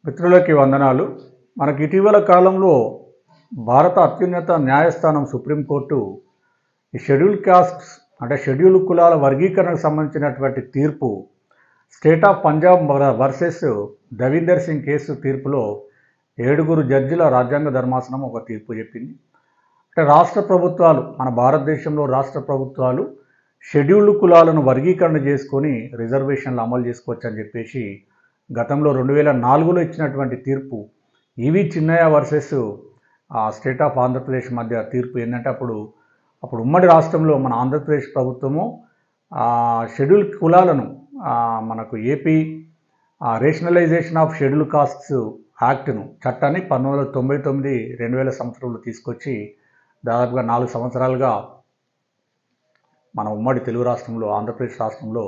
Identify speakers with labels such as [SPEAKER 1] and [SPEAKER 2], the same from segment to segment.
[SPEAKER 1] మిత్రులకి వందనాలు. మనకి ఇటీవల కాలంలో భారత అత్యున్నత న్యాయస్థానం సుప్రీంకోర్టు ఈ షెడ్యూల్ కాస్ట్స్ అంటే షెడ్యూల్ కులాల వర్గీకరణకు సంబంధించినటువంటి తీర్పు state of Punjab versus Davinder Singh case తీర్పులో 7 జడ్జిల రాజ్యాంగ ధర్మాసనం ఒక తీర్పు చెప్పింది. అంటే రాష్ట్ర ప్రభుత్వాలు, మన భారతదేశంలో రాష్ట్ర ప్రభుత్వాలు షెడ్యూల్డ్ కులాలను వర్గీకరణ చేసుకొని రిజర్వేషన్లు అమలు చేసుకోవచ్చు అని చెప్పేసి గతంలో 2004లో ఇచ్చినటువంటి తీర్పు E V Chinnaiah versus state of Andhra Pradesh మధ్య తీర్పు ఏంటంటే అప్పుడు ఉమ్మడి రాష్ట్రంలో మన ఆంధ్రప్రదేశ్ ప్రభుత్వము షెడ్యూల్ కులాలను మనకు AP rationalisation of schedule castes యాక్ట్ను చట్టాన్ని 1999 2000 సంవత్సరంలో తీసుకొచ్చి దాదాపుగా 4 సంవత్సరాలుగా మన ఉమ్మడి తెలుగు రాష్ట్రంలో ఆంధ్రప్రదేశ్ రాష్ట్రంలో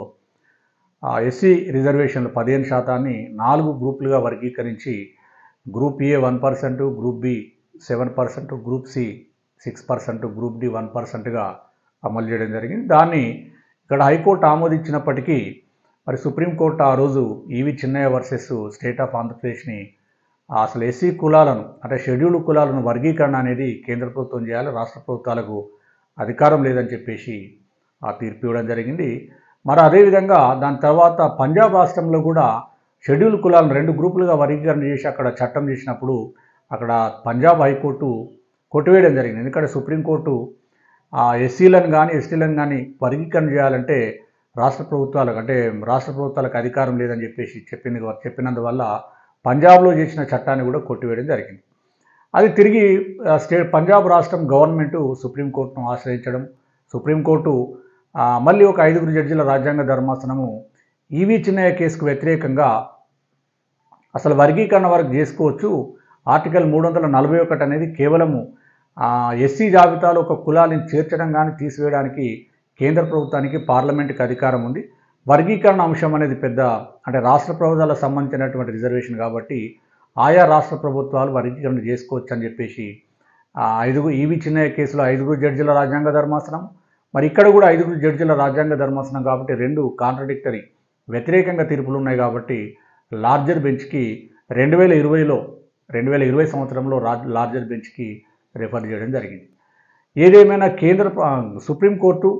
[SPEAKER 1] ఎస్సీ రిజర్వేషన్లు 15% 4 గ్రూపులుగా వర్గీకరించి group A 1%, group B 7%, group C 6%, group D 1%గా అమలు చేయడం జరిగింది. దాన్ని ఇక్కడ హైకోర్టు ఆమోదించినప్పటికీ మరి సుప్రీంకోర్టు ఆ రోజు ఈవి చిన్నయ్య వర్సెస్ స్టేట్ ఆఫ్ ఆంధ్రప్రదేశ్ని అసలు ఎస్సీ కులాలను అంటే షెడ్యూల్డ్ కులాలను వర్గీకరణ అనేది కేంద్ర ప్రభుత్వం చేయాలి, రాష్ట్ర ప్రభుత్వాలకు అధికారం లేదని చెప్పేసి ఆ తీర్పు ఇవ్వడం జరిగింది. మరి అదేవిధంగా దాని తర్వాత పంజాబ్ రాష్ట్రంలో కూడా షెడ్యూల్ కులాలను 2 గ్రూపులుగా వర్గీకరణ చేసి అక్కడ చట్టం చేసినప్పుడు అక్కడ పంజాబ్ హైకోర్టు కొట్టివేయడం జరిగింది. ఎందుకంటే సుప్రీంకోర్టు ఎస్సీలను కానీ ఎస్టీలను కానీ వర్గీకరణ చేయాలంటే రాష్ట్ర ప్రభుత్వాలకు అధికారం లేదని చెప్పేసి చెప్పినందువల్ల పంజాబ్లో చేసిన చట్టాన్ని కూడా కొట్టివేయడం జరిగింది. అది తిరిగి పంజాబ్ రాష్ట్రం గవర్నమెంటు సుప్రీంకోర్టును ఆశ్రయించడం, సుప్రీంకోర్టు మళ్ళీ ఒక 5 జడ్జిల రాజ్యాంగ ధర్మాసనము ఈవి చిన్నయ్య కేసుకు వ్యతిరేకంగా అసలు వర్గీకరణ వరకు చేసుకోవచ్చు, ఆర్టికల్ 341 అనేది కేవలము ఎస్సీ జాబితాలో ఒక కులాన్ని చేర్చడం కానీ తీసివేయడానికి కేంద్ర ప్రభుత్వానికి పార్లమెంటుకి అధికారం ఉంది, వర్గీకరణ అంశం అనేది అంటే రాష్ట్ర ప్రభుత్వాలకు సంబంధించినటువంటి రిజర్వేషన్ కాబట్టి ఆయా రాష్ట్ర ప్రభుత్వాలు వర్గీకరణ చేసుకోవచ్చు అని చెప్పేసి ఈవి చిన్నయ్య కేసులో 5 జడ్జిల రాజ్యాంగ ధర్మాసనం, మరి ఇక్కడ కూడా 5 జడ్జిల రాజ్యాంగ ధర్మాసనం కాబట్టి 2 కాంట్రడిక్టరీ వ్యతిరేకంగా తీర్పులు ఉన్నాయి కాబట్టి లార్జర్ బెంచ్కి 2020 సంవత్సరంలో లార్జర్ బెంచ్కి రెఫర్ చేయడం జరిగింది. ఏదేమైనా సుప్రీంకోర్టు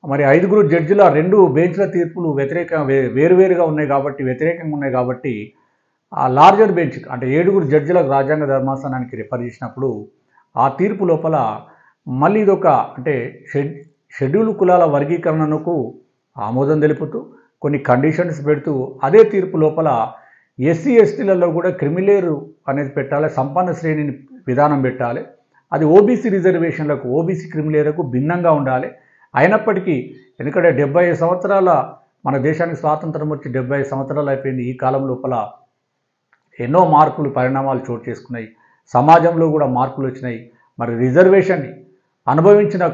[SPEAKER 1] మరి 5 జడ్జిల 2 బెంచ్ల తీర్పులు వేరువేరుగా ఉన్నాయి కాబట్టి వ్యతిరేకంగా ఉన్నాయి కాబట్టి ఆ లార్జర్ బెంచ్ అంటే 7 జడ్జిల రాజ్యాంగ ధర్మాసనానికి రెఫర్ చేసినప్పుడు ఆ తీర్పు లోపల మళ్ళీ ఇదొక అంటే షెడ్యూల్ కులాల వర్గీకరణకు ఆమోదం తెలుపుతూ కొన్ని కండిషన్స్ పెడుతూ అదే తీర్పు లోపల ఎస్సీ ఎస్టీలలో కూడా క్రిమిలేరు అనేది పెట్టాలి, సంపన్న శ్రేణిని విధానం పెట్టాలి, అది ఓబీసీ రిజర్వేషన్లకు ఓబీసీ క్రిమిలేరకు భిన్నంగా ఉండాలి. అయినప్పటికీ ఎందుకంటే 75 సంవత్సరాల మన దేశానికి స్వాతంత్రం వచ్చి 75 సంవత్సరాలు అయిపోయింది. ఈ కాలం లోపల ఎన్నో పరిణామాలు చోటు చేసుకున్నాయి, సమాజంలో కూడా మార్పులు వచ్చినాయి. మరి రిజర్వేషన్ని అనుభవించిన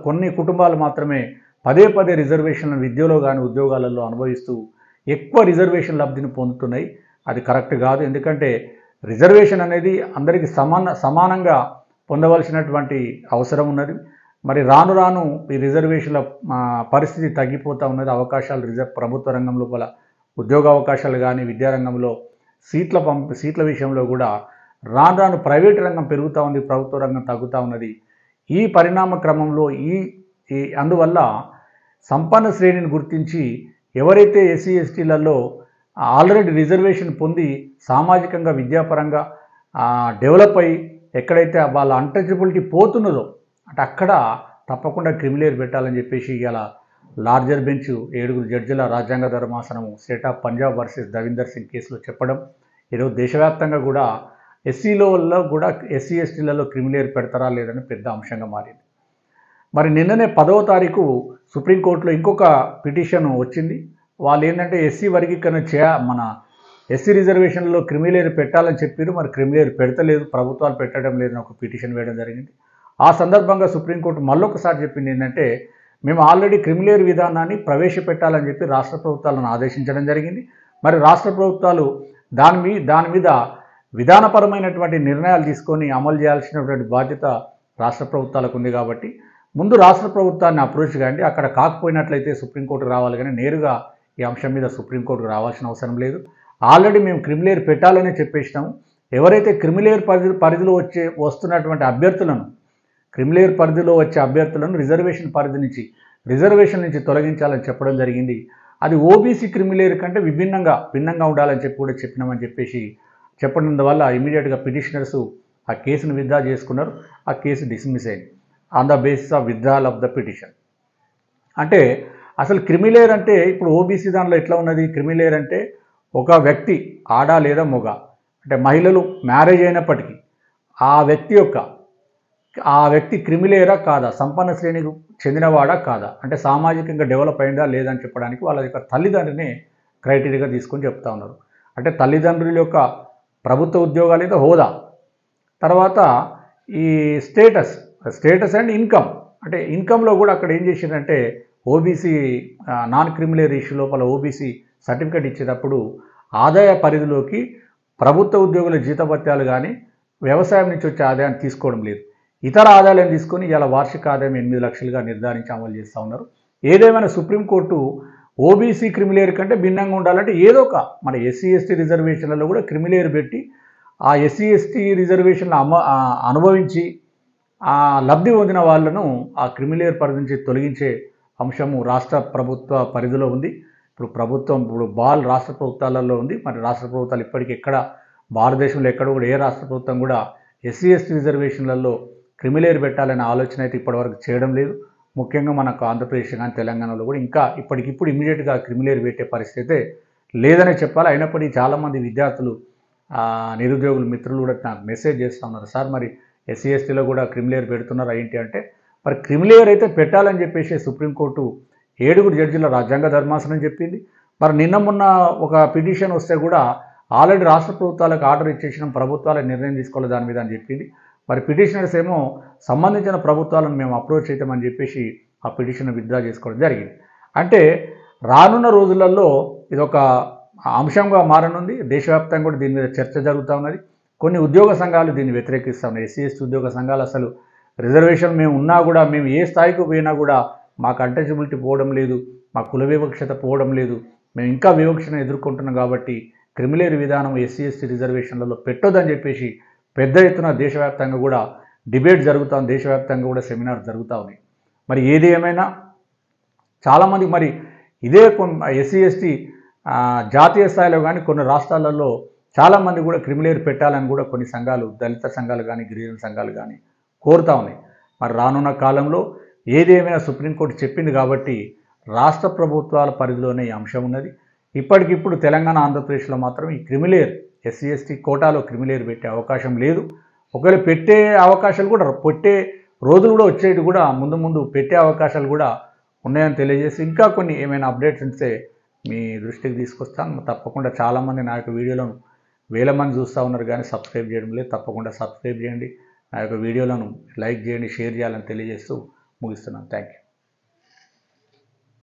[SPEAKER 1] కొన్ని కుటుంబాలు మాత్రమే పదే రిజర్వేషన్లను విద్యలో కానీ ఉద్యోగాలలో అనుభవిస్తూ ఎక్కువ రిజర్వేషన్ లబ్ధిని పొందుతున్నాయి. అది కరెక్ట్ కాదు. ఎందుకంటే రిజర్వేషన్ అనేది అందరికీ సమానంగా పొందవలసినటువంటి అవసరం ఉన్నది. మరి రాను ఈ రిజర్వేషన్ల పరిస్థితి తగ్గిపోతూ ఉన్నది. అవకాశాలు ప్రభుత్వ రంగం లోపల ఉద్యోగ అవకాశాలు కానీ విద్యారంగంలో సీట్ల విషయంలో కూడా రాను ప్రైవేటు రంగం పెరుగుతూ ఉంది, ప్రభుత్వ రంగం తగ్గుతూ ఉన్నది. ఈ పరిణామ క్రమంలో అందువల్ల సంపన్న శ్రేణిని గుర్తించి ఎవరైతే ఎస్సీ ఎస్టీలలో ఆల్రెడీ రిజర్వేషన్ పొంది సామాజికంగా విద్యాపరంగా డెవలప్ అయ్యి ఎక్కడైతే వాళ్ళ అన్టచబిలిటీ పోతున్నదో అంటే అక్కడ తప్పకుండా క్రిమిలేర్ పెట్టాలని చెప్పేసి ఇలా లార్జర్ బెంచ్ 7 జడ్జిల రాజ్యాంగ ధర్మాసనము state of Punjab versus Davinder Singh కేసులో చెప్పడం ఈరోజు దేశవ్యాప్తంగా కూడా ఎస్సీలలో కూడా ఎస్సీ ఎస్టీలలో క్రిమిలేర్ పెడతారా లేదని పెద్ద అంశంగా మారింది. మరి నిన్ననే 10వ తారీఖు సుప్రీంకోర్టులో ఇంకొక పిటిషన్ వచ్చింది. వాళ్ళు ఏంటంటే ఎస్సీ వర్గీకరణ మన ఎస్సీ రిజర్వేషన్లో క్రిమిలేర్ పెట్టాలని చెప్పారు, మరి క్రిమిలేర్ పెడతలేదు, ప్రభుత్వాలు పెట్టడం లేదని ఒక పిటిషన్ వేయడం జరిగింది. ఆ సందర్భంగా సుప్రీంకోర్టు మళ్ళొకసారి చెప్పింది ఏంటంటే మేము ఆల్రెడీ క్రిమిలేర్ విధానాన్ని ప్రవేశపెట్టాలని చెప్పి రాష్ట్ర ప్రభుత్వాలను ఆదేశించడం జరిగింది. మరి రాష్ట్ర ప్రభుత్వాలు దాని మీద విధానపరమైనటువంటి నిర్ణయాలు తీసుకొని అమలు చేయాల్సినటువంటి బాధ్యత రాష్ట్ర ప్రభుత్వాలకు ఉంది కాబట్టి ముందు రాష్ట్ర ప్రభుత్వాన్ని అప్రోచ్ కాండి, అక్కడ కాకపోయినట్లయితే సుప్రీంకోర్టుకు రావాలి కానీ నేరుగా ఈ అంశం మీద సుప్రీంకోర్టుకు రావాల్సిన అవసరం లేదు. ఆల్రెడీ మేము క్రిమిలేయర్ పెట్టాలని చెప్పేసినాము. ఎవరైతే క్రిమిలేయర్ పరిధిలో వస్తున్నటువంటి అభ్యర్థులను క్రిమిలేయర్ పరిధిలో వచ్చే అభ్యర్థులను రిజర్వేషన్ నుంచి తొలగించాలని చెప్పడం జరిగింది. అది ఓబీసీ క్రిమిలేయర్ కంటే భిన్నంగా ఉండాలని చెప్పి కూడా చెప్పినామని చెప్పేసి చెప్పడం వల్ల ఇమీడియట్గా పిటిషనర్స్ ఆ కేసును విత్డ్రా చేసుకున్నారు. ఆ కేసు డిస్మిస్ అయింది on the basis of withdrawal of the petition. అంటే అసలు క్రిమిలేయర్ అంటే ఇప్పుడు ఓబీసీ దానిలో ఎట్లా ఉన్నది? క్రిమిలేయర్ అంటే ఒక వ్యక్తి ఆడ లేదా మొగ అంటే మహిళలు మ్యారేజ్ అయినప్పటికీ ఆ వ్యక్తి క్రిమిలేయరా కాదా, సంపన్న శ్రేణికి చెందినవాడా కాదా, అంటే సామాజికంగా డెవలప్ అయిందా లేదా అని చెప్పడానికి వాళ్ళ యొక్క తల్లిదండ్రిని క్రైటీరియాగా తీసుకొని చెప్తా ఉన్నారు. అంటే తల్లిదండ్రుల యొక్క ప్రభుత్వ ఉద్యోగాలు లేదా హోదా, తర్వాత ఈ స్టేటస్ అండ్ ఇన్కమ్. అంటే ఇన్కంలో కూడా అక్కడ ఏం చేసిందంటే ఓబీసీ నాన్ క్రిమిలేయర్ ఇష్యూ లోపల ఓబీసీ సర్టిఫికేట్ ఇచ్చేటప్పుడు ఆదాయ పరిధిలోకి ప్రభుత్వ ఉద్యోగుల జీతభత్యాలు కానీ వ్యవసాయం నుంచి వచ్చే ఆదాయాన్ని తీసుకోవడం లేదు. ఇతర ఆదాయాలను తీసుకొని ఇలా వార్షిక ఆదాయం 8 లక్షలుగా నిర్ధారించి అమలు చేస్తూ ఉన్నారు. ఏదేమైనా సుప్రీంకోర్టు ఓబీసీ క్రిమిలేయర్ కంటే భిన్నంగా ఉండాలంటే ఏదో ఒక మన ఎస్సీ ఎస్టీ రిజర్వేషన్లలో కూడా క్రిమిలేయర్ పెట్టి ఆ ఎస్సీ ఎస్టీ రిజర్వేషన్లు అనుభవించి ఆ లబ్ధి పొందిన వాళ్ళను ఆ క్రిమిలేయర్ పరిధి నుంచి తొలగించే అంశము రాష్ట్ర ప్రభుత్వ పరిధిలో ఉంది. ఇప్పుడు బాల్ రాష్ట్ర ప్రభుత్వాలలో ఉంది. మరి రాష్ట్ర ప్రభుత్వాలు ఇప్పటికీ భారతదేశంలో ఎక్కడ కూడా ఏ రాష్ట్ర ప్రభుత్వం కూడా ఎస్సీ ఎస్టీ రిజర్వేషన్లలో క్రిమిలేయర్ పెట్టాలనే ఆలోచన అయితే ఇప్పటివరకు చేయడం లేదు. ముఖ్యంగా మనకు ఆంధ్రప్రదేశ్ కానీ తెలంగాణలో కూడా ఇంకా ఇప్పటికిప్పుడు ఇమీడియట్గా క్రిమిలేయర్ పెట్టే పరిస్థితి అయితే లేదనే చెప్పాలి. అయినప్పటికీ చాలామంది విద్యార్థులు నిరుద్యోగులు మిత్రులు కూడా నాకు మెసేజ్ చేస్తూ ఉన్నారు, సార్ మరి ఎస్సీ ఎస్టీలో కూడా క్రిమిలేయర్ పెడుతున్నారు ఏంటి అంటే, మరి క్రిమిలేయర్ అయితే పెట్టాలని చెప్పేసి సుప్రీంకోర్టు 7 జడ్జిల రాజ్యాంగ ధర్మాసనం చెప్పింది. మరి నిన్న మొన్న ఒక పిటిషన్ వస్తే కూడా ఆల్రెడీ రాష్ట్ర ప్రభుత్వాలకు ఆర్డర్ ఇచ్చేసిన ప్రభుత్వాలకు నిర్ణయం తీసుకోవాలి దాని మీద అని చెప్పింది. మరి పిటిషనర్స్ ఏమో సంబంధించిన ప్రభుత్వాలను మేము అప్రోచ్ అవుతామని చెప్పేసి ఆ పిటిషన్ విత్డ్రా చేసుకోవడం జరిగింది. అంటే రానున్న రోజులలో ఇదొక అంశంగా మారనుంది. దేశవ్యాప్తంగా కూడా దీని మీద చర్చ జరుగుతూ ఉన్నది. కొన్ని ఉద్యోగ సంఘాలు దీన్ని వ్యతిరేకిస్తూ ఉన్నాయి. ఎస్సీ ఎస్టీ ఉద్యోగ సంఘాలు అసలు రిజర్వేషన్ మేము ఉన్నా కూడా మేము ఏ స్థాయికి పోయినా కూడా మాకు అన్టచబిలిటీ పోవడం లేదు, మా కుల వివక్షత పోవడం లేదు, మేము ఇంకా వివక్షను ఎదుర్కొంటున్నాం కాబట్టి క్రిమిలేయర్ విధానం ఎస్సీ ఎస్టీ రిజర్వేషన్లలో పెట్టొద్దని చెప్పేసి పెద్ద ఎత్తున దేశవ్యాప్తంగా కూడా డిబేట్ జరుగుతుంది. దేశవ్యాప్తంగా కూడా సెమినార్ జరుగుతూ ఉన్నాయి. మరి ఏది ఏమైనా చాలామంది మరి ఇదే ఎస్సీ ఎస్టీ జాతీయ స్థాయిలో కానీ కొన్ని రాష్ట్రాలలో చాలామంది కూడా క్రిమిలేయర్ పెట్టాలని కూడా కొన్ని సంఘాలు, దళిత సంఘాలు కానీ గిరిజన సంఘాలు కానీ కోరుతూ ఉన్నాయి. మరి రానున్న కాలంలో ఏదేమైనా సుప్రీంకోర్టు చెప్పింది కాబట్టి రాష్ట్ర ప్రభుత్వాల పరిధిలోనే ఈ అంశం ఉన్నది. ఇప్పటికిప్పుడు తెలంగాణ ఆంధ్రప్రదేశ్లో మాత్రం ఈ క్రిమిలేయర్ ఎస్సీ ఎస్టీ కోటాలో క్రిమిలేయర్ పెట్టే అవకాశం లేదు. ఒకవేళ పెట్టే అవకాశాలు కూడా పెట్టే రోజులు కూడా వచ్చేది కూడా ముందు పెట్టే అవకాశాలు కూడా ఉన్నాయని తెలియజేసి ఇంకా కొన్ని ఏమైనా అప్డేట్స్ ఉంటే మీ దృష్టికి తీసుకొస్తాను. తప్పకుండా చాలామంది నా యొక్క వీడియోలను వేల మంది చూస్తూ ఉన్నారు కానీ సబ్స్క్రైబ్ చేయడం లేదు. తప్పకుండా సబ్స్క్రైబ్ చేయండి, నా యొక్క వీడియోలను లైక్ చేయండి, షేర్ చేయాలని తెలియజేస్తూ ముగిస్తున్నాను. Thank you.